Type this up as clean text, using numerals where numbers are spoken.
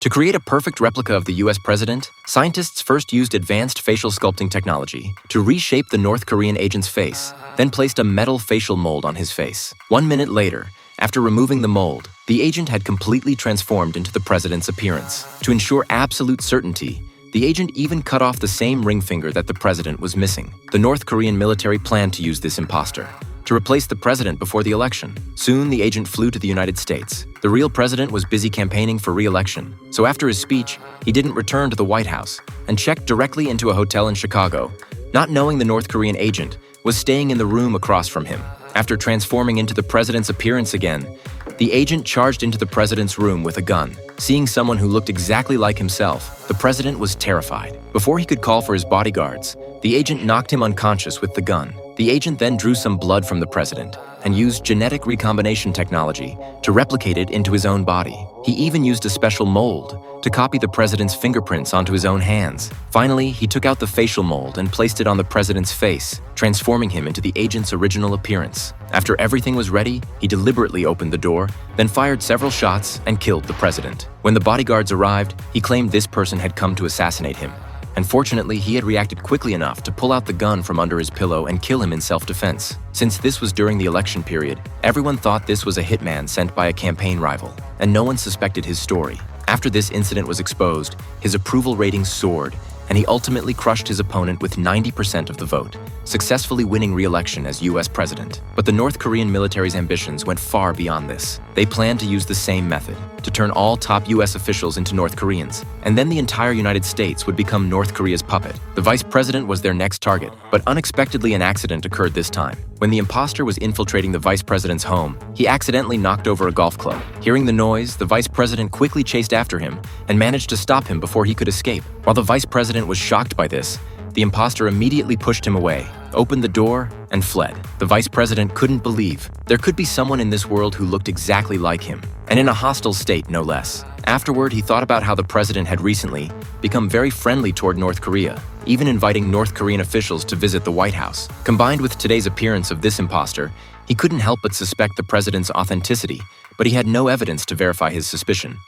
To create a perfect replica of the US president, scientists first used advanced facial sculpting technology to reshape the North Korean agent's face, then placed a metal facial mold on his face. 1 minute later, after removing the mold, the agent had completely transformed into the president's appearance. To ensure absolute certainty, the agent even cut off the same ring finger that the president was missing. The North Korean military planned to use this imposter to replace the president before the election. Soon, the agent flew to the United States. The real president was busy campaigning for re-election, so after his speech, he didn't return to the White House and checked directly into a hotel in Chicago, not knowing the North Korean agent was staying in the room across from him. After transforming into the president's appearance again, the agent charged into the president's room with a gun. Seeing someone who looked exactly like himself, the president was terrified. Before he could call for his bodyguards, the agent knocked him unconscious with the gun. The agent then drew some blood from the president and used genetic recombination technology to replicate it into his own body. He even used a special mold to copy the president's fingerprints onto his own hands. Finally, he took out the facial mold and placed it on the president's face, transforming him into the agent's original appearance. After everything was ready, he deliberately opened the door, then fired several shots and killed the president. When the bodyguards arrived, he claimed this person had come to assassinate him. And fortunately, he had reacted quickly enough to pull out the gun from under his pillow and kill him in self-defense. Since this was during the election period, everyone thought this was a hitman sent by a campaign rival, and no one suspected his story. After this incident was exposed, his approval ratings soared, and he ultimately crushed his opponent with 90% of the vote, successfully winning re-election as US president. But the North Korean military's ambitions went far beyond this. They planned to use the same method, to turn all top US officials into North Koreans, and then the entire United States would become North Korea's puppet. The vice president was their next target, but unexpectedly an accident occurred this time. When the imposter was infiltrating the vice president's home, he accidentally knocked over a golf club. Hearing the noise, the vice president quickly chased after him and managed to stop him before he could escape. While the vice president was shocked by this, the imposter immediately pushed him away, opened the door, and fled. The vice president couldn't believe there could be someone in this world who looked exactly like him, and in a hostile state, no less. Afterward, he thought about how the president had recently become very friendly toward North Korea, even inviting North Korean officials to visit the White House. Combined with today's appearance of this imposter, he couldn't help but suspect the president's authenticity, but he had no evidence to verify his suspicion.